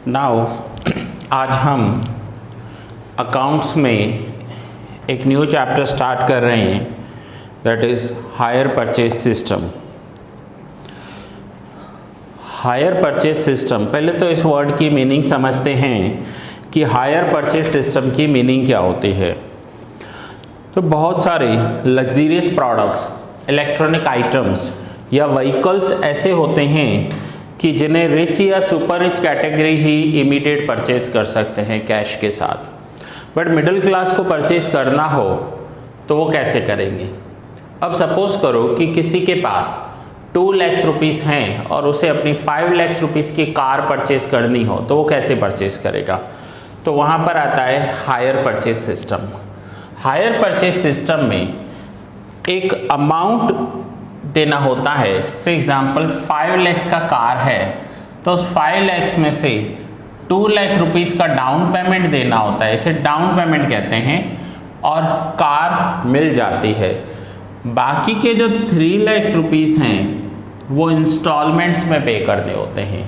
Now आज हम accounts में एक न्यू चैप्टर स्टार्ट कर रहे हैं, that is hire purchase system. Hire purchase system, पहले तो इस वर्ड की मीनिंग समझते हैं कि हायर परचेज सिस्टम की मीनिंग क्या होती है। तो बहुत सारे लग्जरियस प्रोडक्ट्स, इलेक्ट्रॉनिक आइटम्स या व्हीकल्स ऐसे होते हैं कि जिन्हें रिच या सुपर रिच कैटेगरी ही इमीडिएट परचेज कर सकते हैं कैश के साथ, बट मिडिल क्लास को परचेज करना हो तो वो कैसे करेंगे। अब सपोज करो कि किसी के पास 2 लाख रुपीस हैं और उसे अपनी 5 लाख रुपीस की कार परचेज करनी हो तो वो कैसे परचेज करेगा। तो वहाँ पर आता है hire purchase system. Hire purchase system में एक अमाउंट देना होता है। से एग्जाम्पल 5 लाख का कार है तो उस 5 लाख में से 2 लाख रुपीस का डाउन पेमेंट देना होता है, इसे डाउन पेमेंट कहते हैं, और कार मिल जाती है। बाकी के जो 3 लाख रुपीस हैं वो इंस्टॉलमेंट्स में पे करने होते हैं।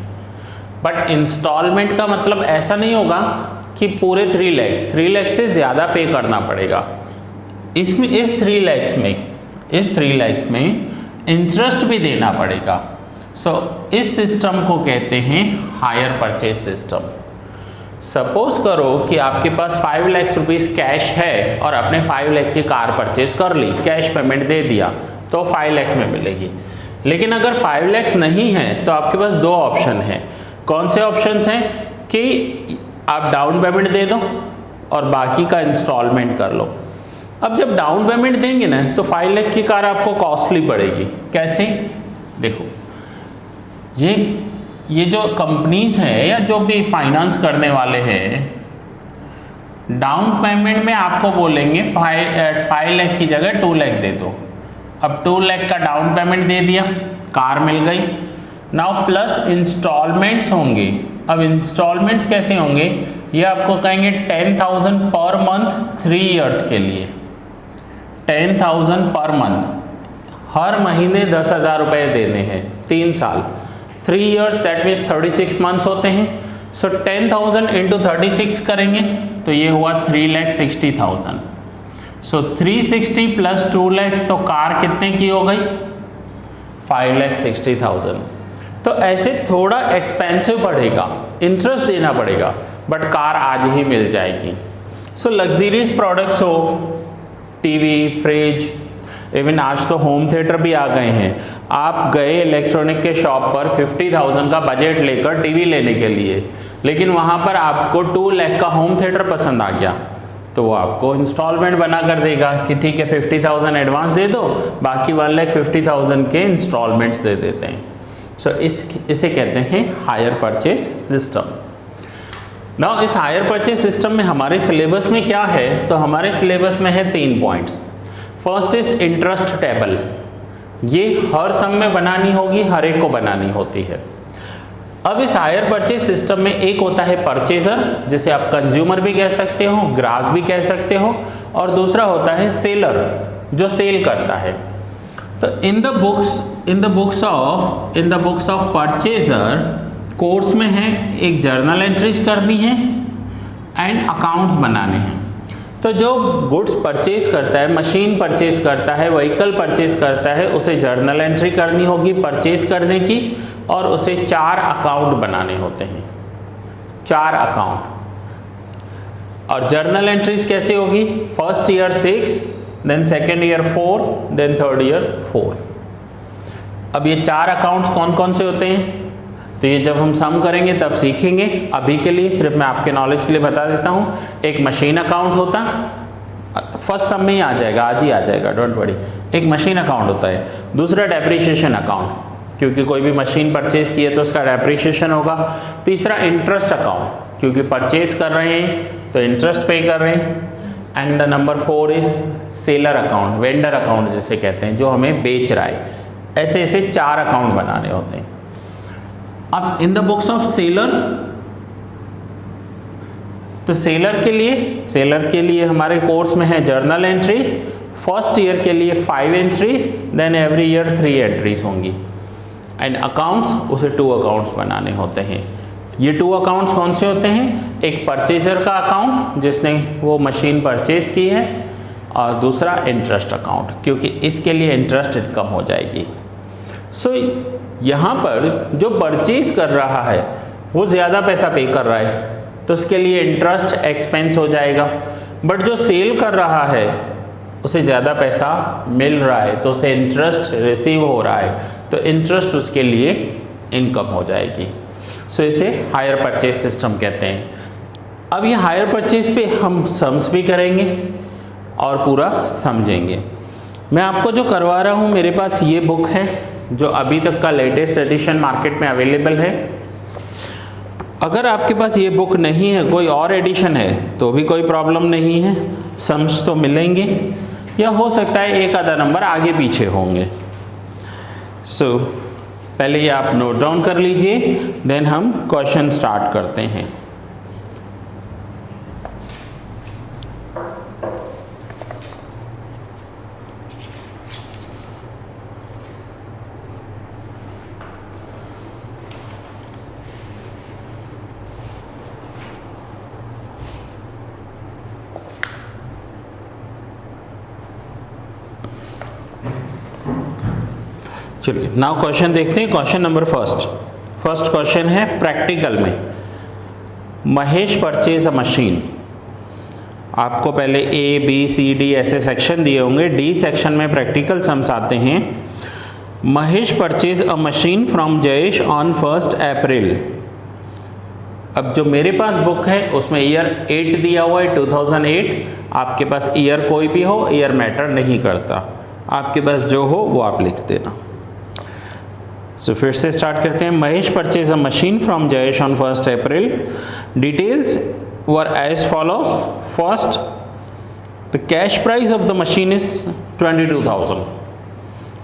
बट इंस्टॉलमेंट का मतलब ऐसा नहीं होगा कि पूरे 3 लाख से ज़्यादा पे करना पड़ेगा। इसमें इस 3 लाख में इंटरेस्ट भी देना पड़ेगा। सो इस सिस्टम को कहते हैं हायर परचेज सिस्टम। सपोज करो कि आपके पास 5 लाख रुपीस कैश है और आपने 5 लाख की कार परचेज कर ली, कैश पेमेंट दे दिया तो 5 लाख में मिलेगी। लेकिन अगर 5 लाख नहीं है तो आपके पास 2 ऑप्शन हैं। कौन से ऑप्शंस हैं कि आप डाउन पेमेंट दे दो और बाकी का इंस्टॉलमेंट कर लो। अब जब डाउन पेमेंट देंगे ना तो 5 लाख की कार आपको कॉस्टली पड़ेगी। कैसे? देखो, ये जो कंपनीज हैं या जो भी फाइनेंस करने वाले हैं, डाउन पेमेंट में आपको बोलेंगे 5 लाख की जगह 2 लाख दे दो। अब 2 लाख का डाउन पेमेंट दे दिया, कार मिल गई। नाउ प्लस इंस्टॉलमेंट्स होंगे। अब इंस्टॉलमेंट्स कैसे होंगे, ये आपको कहेंगे 10,000 पर मंथ 3 इयर्स के लिए। 10,000 पर मंथ, हर महीने 10,000 रुपये देने हैं 3 साल। 3 इयर्स दैट मीन्स 36 मंथ्स होते हैं। सो 10,000 इंटू 36 करेंगे तो ये हुआ 3,60,000। सो 360 प्लस 2 लाख तो कार कितने की हो गई? 5,60,000। तो ऐसे थोड़ा एक्सपेंसिव पड़ेगा, इंटरेस्ट देना पड़ेगा, बट कार आज ही मिल जाएगी। सो लग्जरियस प्रोडक्ट्स हो, टीवी, फ्रिज, इवन आज तो होम थिएटर भी आ गए हैं। आप गए इलेक्ट्रॉनिक के शॉप पर 50,000 का बजट लेकर टीवी लेने के लिए, लेकिन वहाँ पर आपको 2 लाख का होम थिएटर पसंद आ गया तो वो आपको इंस्टॉलमेंट बना कर देगा कि ठीक है 50,000 एडवांस दे दो, बाकी 1,50,000 के इंस्टॉलमेंट्स दे देते हैं। सो इसे कहते हैं हायर परचेज सिस्टम। नाउ इस हायर परचेज सिस्टम में हमारे सिलेबस में क्या है, तो हमारे सिलेबस में है 3 points. First is interest table. ये हर सम में बनानी होगी, हर एक को बनानी होती है। अब इस हायर परचेज सिस्टम में एक होता है परचेजर, जिसे आप कंज्यूमर भी कह सकते हो, ग्राहक भी कह सकते हो, और दूसरा होता है सेलर, जो सेल करता है। तो in the books of purchaser course में है एक जर्नल एंट्रीज करनी है एंड अकाउंट्स बनाने हैं। तो जो गुड्स परचेज करता है, मशीन परचेज करता है, व्हीकल परचेज करता है, उसे जर्नल एंट्री करनी होगी परचेज करने की, और उसे 4 अकाउंट बनाने होते हैं। 4 अकाउंट। और जर्नल एंट्रीज कैसे होगी? First year 6, then second year 4, then third year 4। अब ये 4 अकाउंट्स कौन कौन से होते हैं तो ये जब हम सम करेंगे तब सीखेंगे। अभी के लिए सिर्फ मैं आपके नॉलेज के लिए बता देता हूँ। एक मशीन अकाउंट होता, फर्स्ट सम में ही आ जाएगा, आज ही आ जाएगा, डोंट वरी। एक मशीन अकाउंट होता है। दूसरा डेप्रिसिएशन अकाउंट, क्योंकि कोई भी मशीन परचेज की है तो उसका डेप्रिसिएशन होगा। तीसरा इंटरेस्ट अकाउंट, क्योंकि परचेज कर रहे हैं तो इंटरेस्ट पे कर रहे हैं। And the number 4 is seller account, vendor account जिसे कहते हैं, जो हमें बेच रहा है। ऐसे ऐसे 4 अकाउंट बनाने होते हैं। अब in the books of seller, तो सेलर के लिए हमारे कोर्स में है जर्नल एंट्रीज। फर्स्ट ईयर के लिए 5 entries, then every year 3 entries होंगी। एंड अकाउंट्स, उसे 2 अकाउंट्स बनाने होते हैं। ये 2 अकाउंट्स कौन से होते हैं? एक परचेजर का अकाउंट जिसने वो मशीन परचेज की है, और दूसरा इंटरेस्ट अकाउंट, क्योंकि इसके लिए इंटरेस्ट इनकम हो जाएगी। सो यहाँ पर जो परचेज कर रहा है वो ज़्यादा पैसा पे कर रहा है तो उसके लिए इंटरेस्ट एक्सपेंस हो जाएगा, बट जो सेल कर रहा है उसे ज़्यादा पैसा मिल रहा है तो उसे इंटरेस्ट रिसीव हो रहा है, तो इंटरेस्ट उसके लिए इनकम हो जाएगी। सो इसे हायर परचेज सिस्टम कहते हैं। अब ये हायर परचेज पे हम सम्स भी करेंगे और पूरा समझेंगे। मैं आपको जो करवा रहा हूँ, मेरे पास ये बुक है जो अभी तक का लेटेस्ट एडिशन मार्केट में अवेलेबल है। अगर आपके पास ये बुक नहीं है, कोई और एडिशन है तो भी कोई प्रॉब्लम नहीं है, सम्स तो मिलेंगे, या हो सकता है एक आधा नंबर आगे पीछे होंगे। सो पहले ये आप नोट डाउन कर लीजिए, देन हम क्वेश्चन स्टार्ट करते हैं। चलिए नाउ क्वेश्चन देखते हैं। क्वेश्चन नंबर फर्स्ट क्वेश्चन है प्रैक्टिकल में, महेश परचेज अ मशीन। आपको पहले ए बी सी डी ऐसे सेक्शन दिए होंगे, डी सेक्शन में प्रैक्टिकल सम्स आते हैं। Mahesh purchase a machine from Jayesh on 1 अप्रैल। अब जो मेरे पास बुक है उसमें ईयर 8 दिया हुआ है, 2008। आपके पास ईयर कोई भी हो, ईयर मैटर नहीं करता, आपके पास जो हो वो आप लिख देना। सो फिर से स्टार्ट करते हैं। Mahesh purchase a machine from Jayesh on 1 April. Details were as follows. First, the cash price of the machine is 22,000।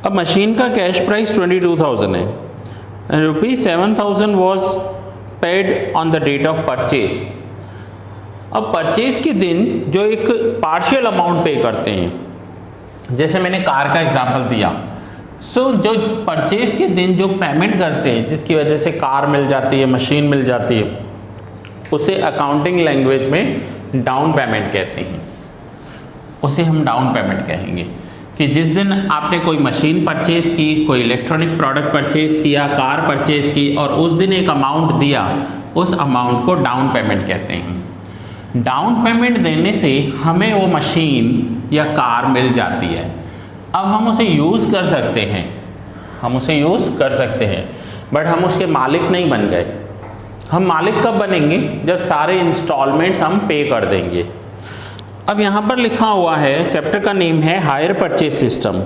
अब मशीन का कैश प्राइस 22,000 है and ₹7,000 was paid on the date of purchase. अब परचेज के दिन जो एक पार्शियल अमाउंट पे करते हैं, जैसे मैंने कार का एग्जांपल दिया, जो परचेज के दिन जो पेमेंट करते हैं जिसकी वजह से कार मिल जाती है, मशीन मिल जाती है, उसे अकाउंटिंग लैंग्वेज में डाउन पेमेंट कहते हैं। उसे हम डाउन पेमेंट कहेंगे कि जिस दिन आपने कोई मशीन परचेज की, कोई इलेक्ट्रॉनिक प्रोडक्ट परचेज किया, कार परचेज की और उस दिन एक अमाउंट दिया, उस अमाउंट को डाउन पेमेंट कहते हैं। डाउन पेमेंट देने से हमें वो मशीन या कार मिल जाती है। अब हम उसे यूज़ कर सकते हैं, बट हम उसके मालिक नहीं बन गए। हम मालिक कब बनेंगे? जब सारे इंस्टॉलमेंट्स हम पे कर देंगे। अब यहाँ पर लिखा हुआ है, चैप्टर का नेम है hire purchase system.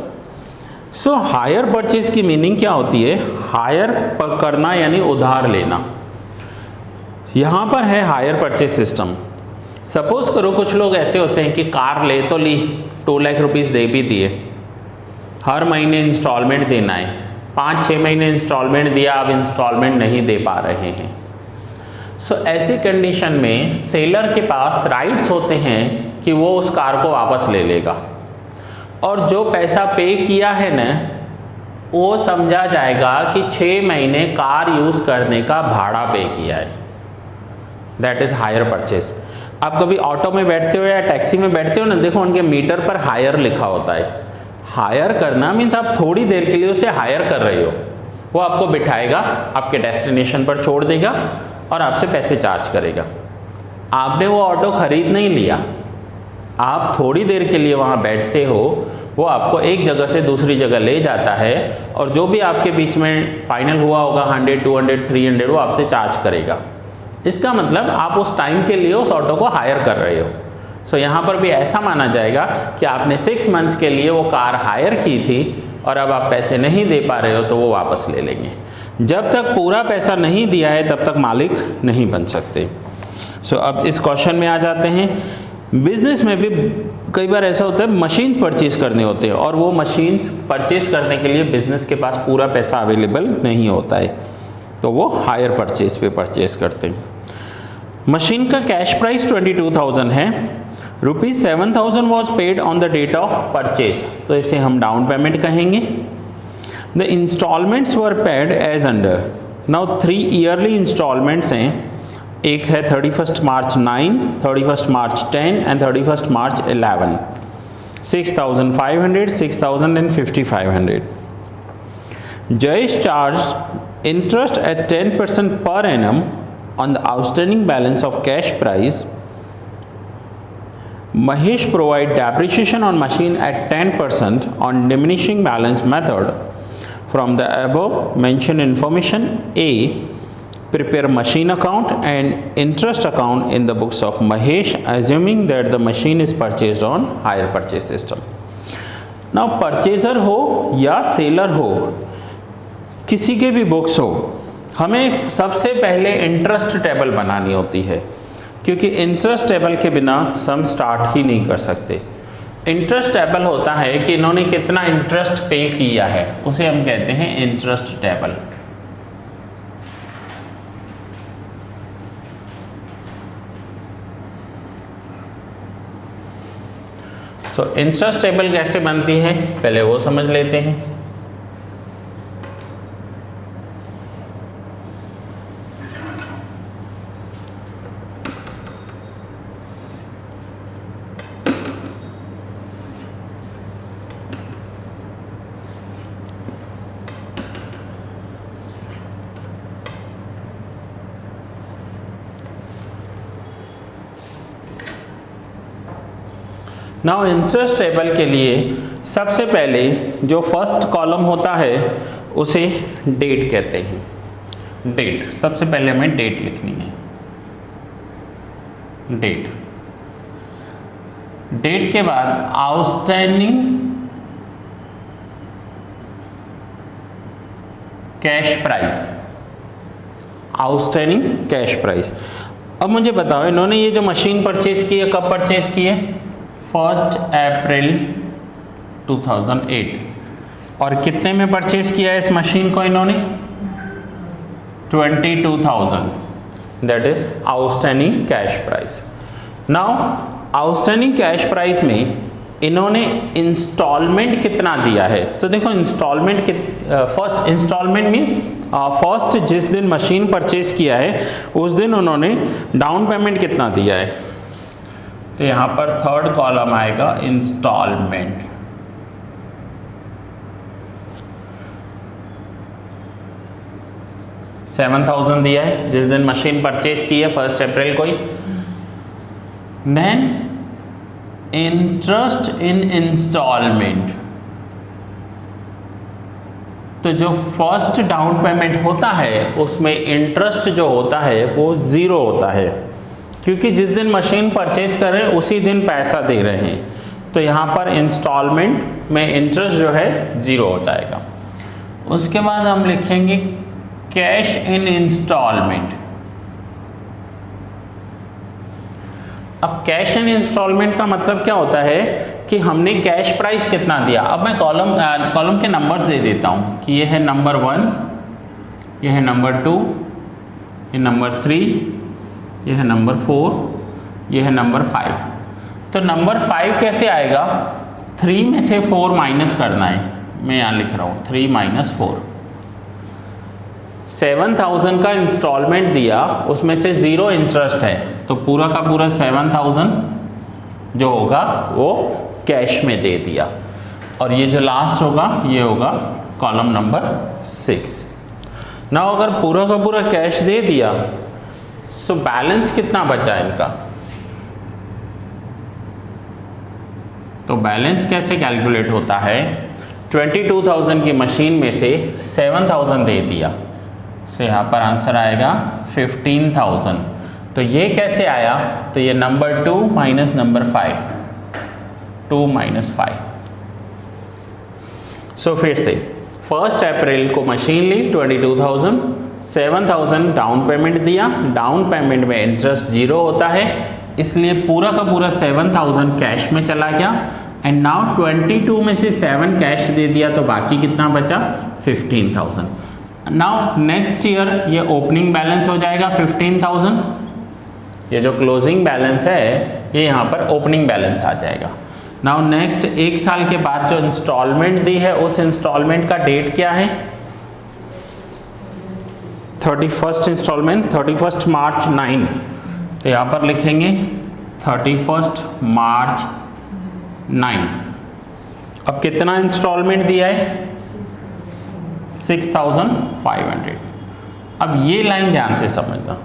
So hire purchase की मीनिंग क्या होती है? हायर करना यानी उधार लेना। यहाँ पर है हायर परचेज सिस्टम। सपोज करो कुछ लोग ऐसे होते हैं कि कार ले तो ली, 2 लाख रुपीज़ दे भी दिए, हर महीने इंस्टॉलमेंट देना है, 5-6 महीने इंस्टॉलमेंट दिया, अब इंस्टॉलमेंट नहीं दे पा रहे हैं। सो ऐसी कंडीशन में सेलर के पास राइट्स होते हैं कि वो उस कार को वापस ले लेगा, और जो पैसा पे किया है ना, वो समझा जाएगा कि 6 महीने कार यूज़ करने का भाड़ा पे किया है। That is hire purchase. आप कभी ऑटो में बैठते हो या टैक्सी में बैठते हो ना, देखो उनके मीटर पर हायर लिखा होता है। हायर करना मीन्स आप थोड़ी देर के लिए उसे हायर कर रहे हो, वो आपको बिठाएगा, आपके डेस्टिनेशन पर छोड़ देगा और आपसे पैसे चार्ज करेगा। आपने वो ऑटो खरीद नहीं लिया, आप थोड़ी देर के लिए वहाँ बैठते हो, वो आपको एक जगह से दूसरी जगह ले जाता है, और जो भी आपके बीच में फाइनल हुआ होगा 100, 200, 300 वो आपसे चार्ज करेगा। इसका मतलब आप उस टाइम के लिए उस ऑटो को हायर कर रहे हो। सो यहाँ पर भी ऐसा माना जाएगा कि आपने 6 मंथ्स के लिए वो कार हायर की थी और अब आप पैसे नहीं दे पा रहे हो तो वो वापस ले लेंगे। जब तक पूरा पैसा नहीं दिया है तब तक मालिक नहीं बन सकते। सो अब इस क्वेश्चन में आ जाते हैं। बिजनेस में भी कई बार ऐसा होता है मशीन्स परचेज करने होते हैं, और वो मशीन्स परचेज करने के लिए बिजनेस के पास पूरा पैसा अवेलेबल नहीं होता है, तो वो हायर परचेज पे परचेज करते हैं। मशीन का कैश प्राइस 22,000 है, ₹7,000 was paid on the date of purchase, तो इसे हम डाउन पेमेंट कहेंगे। The instalments were paid as under, now 3 yearly instalments हैं, एक है 31 March 9, 31 March 10 and 31 March 11, 6,500, 6,000 and 5,500. Jayesh charged interest at 10% per annum on the outstanding balance of cash price. Mahesh provide depreciation on machine at 10% on diminishing balance method. From the above mentioned information, A. Prepare machine account and interest account in the books of Mahesh, assuming that the machine is purchased on hire purchase system. Now purchaser हो या seller हो, किसी के भी books हो, हमें सबसे पहले इंटरेस्ट टेबल बनानी होती है, क्योंकि इंटरेस्ट टेबल के बिना सम स्टार्ट ही नहीं कर सकते। इंटरेस्ट टेबल होता है कि इन्होंने कितना इंटरेस्ट पे किया है, उसे हम कहते हैं interest table. So interest table कैसे बनती है पहले वो समझ लेते हैं। नाउ इंटरेस्ट टेबल के लिए सबसे पहले जो फर्स्ट कॉलम होता है उसे डेट कहते हैं। डेट, सबसे पहले हमें डेट लिखनी है। डेट, डेट के बाद outstanding cash price, outstanding cash price. अब मुझे बताओ इन्होंने ये जो मशीन परचेज की है कब परचेज की है? 1 अप्रैल 2008। और कितने में परचेज किया है इस मशीन को इन्होंने? 22,000, that is outstanding cash price. Now outstanding cash price में इन्होंने इंस्टॉलमेंट कितना दिया है? तो देखो इंस्टॉलमेंट फर्स्ट इंस्टॉलमेंट में फर्स्ट जिस दिन मशीन परचेज किया है उस दिन उन्होंने डाउन पेमेंट कितना दिया है? तो यहां पर थर्ड कॉलम आएगा इंस्टॉलमेंट। $7,000 दिया है जिस दिन मशीन परचेज की है 1 अप्रैल को ही। देन इंटरेस्ट इन इंस्टॉलमेंट, तो जो फर्स्ट डाउन पेमेंट होता है उसमें इंटरेस्ट जो होता है वो 0 होता है, क्योंकि जिस दिन मशीन परचेज कर रहे हैं उसी दिन पैसा दे रहे हैं। तो यहाँ पर इंस्टॉलमेंट में इंटरेस्ट जो है 0 हो जाएगा। उसके बाद हम लिखेंगे कैश इन इंस्टॉलमेंट। अब कैश इन इंस्टॉलमेंट का मतलब क्या होता है कि हमने कैश प्राइस कितना दिया। अब मैं कॉलम के नंबर्स दे देता हूँ कि ये है नंबर 1, ये है नंबर 2, ये नंबर 3, ये है नंबर 4, ये है नंबर 5। तो नंबर 5 कैसे आएगा? 3 में से 4 माइनस करना है, मैं यहाँ लिख रहा हूँ 3 - 4। 7,000 का इंस्टॉलमेंट दिया, उसमें से 0 इंटरेस्ट है, तो पूरा का पूरा 7,000 जो होगा वो कैश में दे दिया। और ये जो लास्ट होगा ये होगा कॉलम नंबर 6। ना अगर पूरा का पूरा कैश दे दिया सो बैलेंस कितना बचा इनका? तो बैलेंस कैसे कैलकुलेट होता है? 22,000 की मशीन में से 7,000 दे दिया, सो यहाँ पर आंसर आएगा 15,000। तो ये कैसे आया? तो ये नंबर 2 माइनस नंबर 5, 2 - 5। सो फिर से 1 अप्रैल को मशीन ली 22,000, 7,000 डाउन पेमेंट दिया, डाउन पेमेंट में इंटरेस्ट 0 होता है, इसलिए पूरा का पूरा 7,000 कैश में चला गया। एंड नाउ 22 में से 7 कैश दे दिया तो बाकी कितना बचा? 15,000। नाउ नेक्स्ट ईयर ये ओपनिंग बैलेंस हो जाएगा 15,000, ये जो क्लोजिंग बैलेंस है ये यहाँ पर ओपनिंग बैलेंस आ जाएगा। नाउ नेक्स्ट 1 साल के बाद जो इंस्टॉलमेंट दी है उस इंस्टॉलमेंट का डेट क्या है? 31st इंस्टॉलमेंट 31st मार्च 9, तो यहाँ पर लिखेंगे 31st मार्च 9। अब कितना इंस्टॉलमेंट दिया है? 6,500। अब ये लाइन ध्यान से समझना।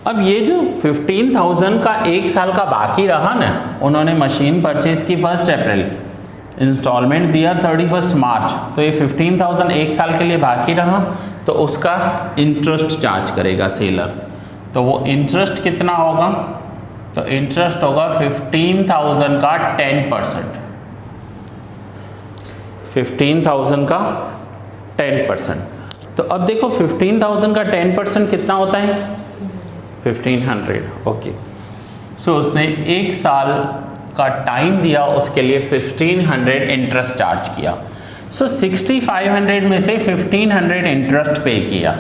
अब ये जो 15,000 का एक साल का बाकी रहा ना, उन्होंने मशीन परचेज की 1 अप्रैल, इंस्टॉलमेंट दिया 31st मार्च, तो ये 15,000 एक साल के लिए बाकी रहा, तो उसका इंटरेस्ट चार्ज करेगा सेलर। तो वो इंटरेस्ट कितना होगा? तो इंटरेस्ट होगा 15,000 का 10%, 15,000 का 10%। तो अब देखो 15,000 का 10% कितना होता है? 1500। ओके, सो उसने एक साल का टाइम दिया, उसके लिए 1500 इंटरेस्ट चार्ज किया। सो 6500 में से 1500 इंटरेस्ट पे किया,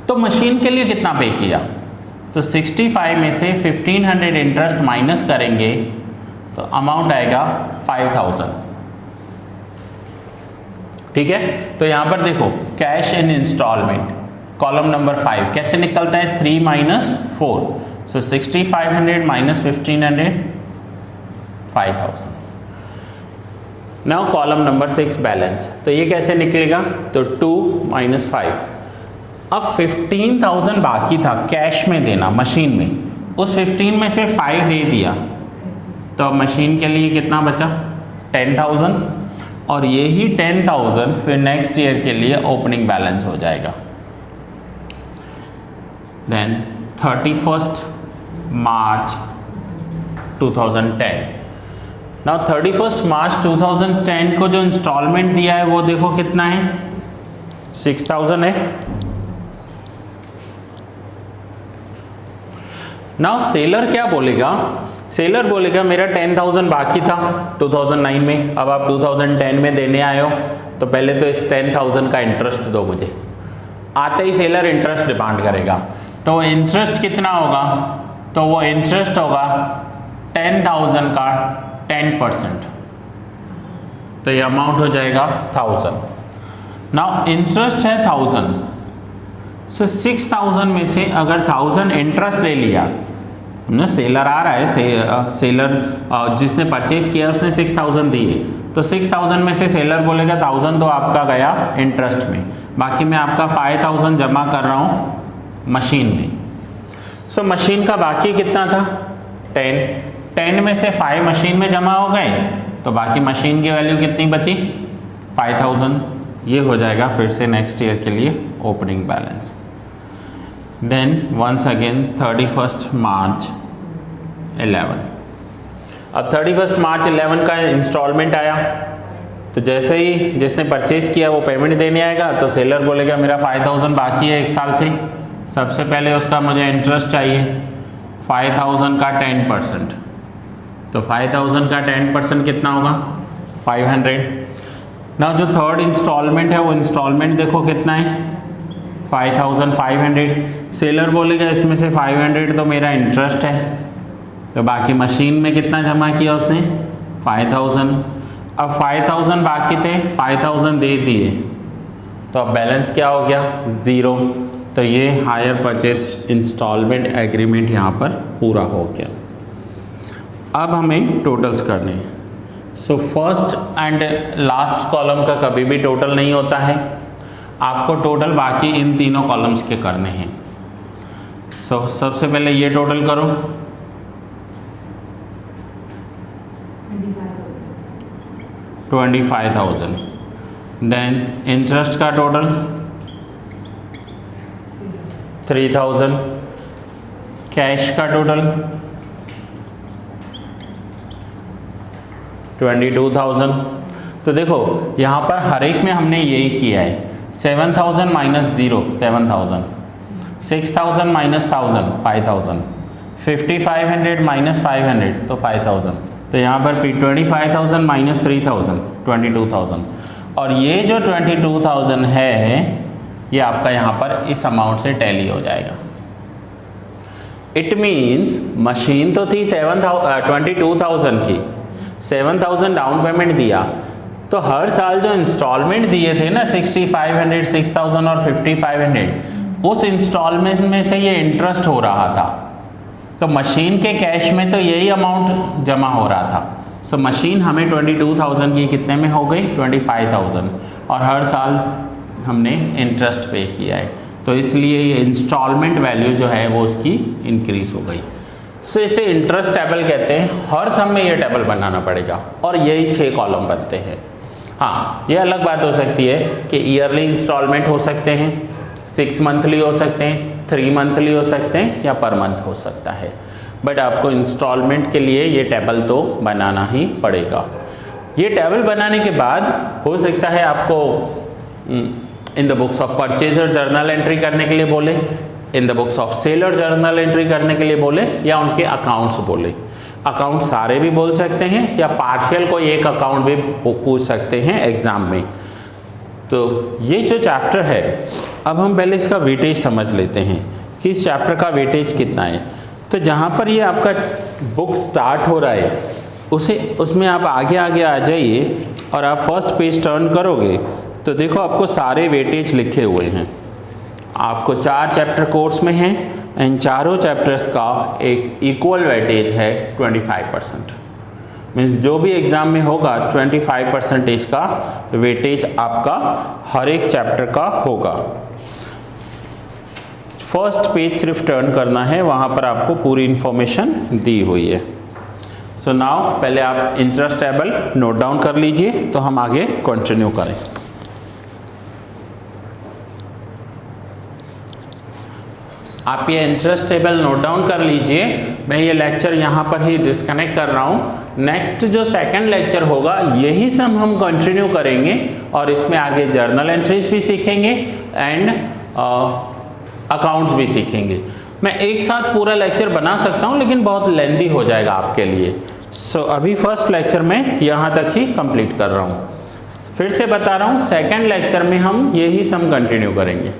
तो मशीन के लिए कितना पे किया? तो 65 में से 1500 इंटरेस्ट माइनस करेंगे तो अमाउंट आएगा 5000। ठीक है, तो यहां पर देखो cash in instalment, column number 5 कैसे निकलता है? 3 minus 4, so 6500 minus 1500, 5000। Now column number 6 balance, तो ये कैसे निकलेगा? तो 2 माइनस 5। अब 15,000 बाकी था कैश में देना मशीन में, उस 15 में से 5 दे दिया, तो मशीन के लिए कितना बचा? 10,000, और यही 10,000 फिर नेक्स्ट ईयर के लिए ओपनिंग बैलेंस हो जाएगा। देन 31st मार्च 2010। नाउ 31st मार्च 2010 को जो इंस्टॉलमेंट दिया है वो देखो कितना है? 6,000 है। नाउ सेलर क्या बोलेगा? सेलर बोलेगा मेरा 10,000 बाकी था 2009 में, अब आप 2010 में देने आए हो, तो पहले तो इस 10,000 का इंटरेस्ट दो मुझे। आते ही सेलर इंटरेस्ट डिमांड करेगा, तो इंटरेस्ट कितना होगा? तो वो इंटरेस्ट होगा 10,000 का 10%, तो ये अमाउंट हो जाएगा 1000। नाउ इंटरेस्ट है 1000, सो 6,000 में से अगर 1000 इंटरेस्ट ले लिया ना, सेलर आ रहा है, सेलर जिसने परचेज किया उसने 6,000 दिए, तो 6,000 में से सेलर बोलेगा 1000 तो आपका गया इंटरेस्ट में, बाकी मैं आपका 5,000 जमा कर रहा हूँ मशीन में। सो मशीन का बाकी कितना था? 10 में से 5 मशीन में जमा हो गए, तो बाकी मशीन की वैल्यू कितनी बची? 5,000। ये हो जाएगा फिर से नेक्स्ट ईयर के लिए opening balance. Then once again 31st March 11। अब 31st मार्च 11 का इंस्टॉलमेंट आया, तो जैसे ही जिसने परचेज किया वो पेमेंट देने आएगा, तो सेलर बोलेगा मेरा 5,000 बाकी है एक साल से, सबसे पहले उसका मुझे इंटरेस्ट चाहिए 5,000 का 10%, तो 5,000 का 10% कितना होगा? 500। ना जो थर्ड इंस्टॉलमेंट है वो इंस्टॉलमेंट देखो कितना है? 5,500। सेलर बोलेगा इसमें से 500 तो मेरा इंटरेस्ट है, तो बाकी मशीन में कितना जमा किया उसने? 5,000। अब 5,000 बाकी थे, 5,000 दे दिए, तो अब बैलेंस क्या हो गया? 0। तो ये हायर परचेज इंस्टॉलमेंट एग्रीमेंट यहाँ पर पूरा हो गया। अब हमें टोटल्स करने हैं। So first and last column का कभी भी टोटल नहीं होता है, आपको टोटल बाकी इन तीनों कॉलम्स के करने हैं। सो सबसे पहले ये टोटल करो, 25,000। देन इंटरेस्ट का टोटल 3,000, कैश का टोटल 22,000। तो देखो यहाँ पर हर एक में हमने यही किया है, 7,000 माइनस 0 7,000, 6,000 माइनस 1,000 5,000, 5,500 माइनस 500 तो 5,000। तो यहाँ पर 25,000 माइनस 3,000 22,000, और ये जो 22,000 है ये आपका यहाँ पर इस अमाउंट से टैली हो जाएगा। इट मीन्स मशीन तो थी 22,000 की, 7,000 डाउन पेमेंट दिया, तो हर साल जो इंस्टॉलमेंट दिए थे ना 6500, 6000 और 5500, उस इंस्टॉलमेंट में से ये इंटरेस्ट हो रहा था। तो मशीन के कैश में तो यही अमाउंट जमा हो रहा था। सो मशीन हमें 22,000 की कितने में हो गई, 25,000, और हर साल हमने इंटरेस्ट पे किया है, तो इसलिए ये इंस्टॉलमेंट वैल्यू जो है वो उसकी इंक्रीज हो गई। सो इसे इंटरेस्ट टेबल कहते हैं। हर सम में ये टेबल बनाना पड़ेगा और यही 6 कॉलम बनते हैं। हाँ, ये अलग बात हो सकती है कि ईयरली इंस्टॉलमेंट हो सकते हैं, 6 मंथली हो सकते हैं, 3 मंथली हो सकते हैं, या पर मंथ हो सकता है, बट आपको इंस्टॉलमेंट के लिए ये टेबल तो बनाना ही पड़ेगा। ये टेबल बनाने के बाद हो सकता है आपको in the books of purchaser journal entry करने के लिए बोले, in the books of seller journal entry करने के लिए बोले, या उनके अकाउंट्स बोले। अकाउंट सारे भी बोल सकते हैं या पार्शियल कोई एक अकाउंट भी पूछ सकते हैं एग्जाम में। तो ये जो चैप्टर है, अब हम पहले इसका वेटेज समझ लेते हैं कि इस चैप्टर का वेटेज कितना है। तो जहाँ पर ये आपका बुक स्टार्ट हो रहा है उसमें आप आगे आगे आ जाइए और आप फर्स्ट पेज टर्न करोगे तो देखो आपको सारे वेटेज लिखे हुए हैं। आपको 4 चैप्टर कोर्स में हैं एंड चारों चैप्टर्स का एक इक्वल वेटेज है 25%। मीन्स जो भी एग्ज़ाम में होगा 25% का वेटेज आपका हर एक चैप्टर का होगा। फर्स्ट पेज सिर्फ टर्न करना है, वहाँ पर आपको पूरी इंफॉर्मेशन दी हुई है। सो नाउ पहले आप इंटरेस्ट टेबल नोट डाउन कर लीजिए तो हम आगे कंटिन्यू करें। आप ये इंटरेस्ट टेबल नोट डाउन कर लीजिए। मैं ये लेक्चर यहाँ पर ही डिस्कनेक्ट कर रहा हूँ। नेक्स्ट जो सेकंड लेक्चर होगा यही सब हम कंटिन्यू करेंगे और इसमें आगे जर्नल एंट्रीज भी सीखेंगे एंड अकाउंट्स भी सीखेंगे। मैं एक साथ पूरा लेक्चर बना सकता हूँ लेकिन बहुत लेंदी हो जाएगा आपके लिए। सो अभी फर्स्ट लेक्चर में यहाँ तक ही कंप्लीट कर रहा हूँ। फिर से बता रहा हूँ, सेकंड लेक्चर में हम यही सब कंटिन्यू करेंगे।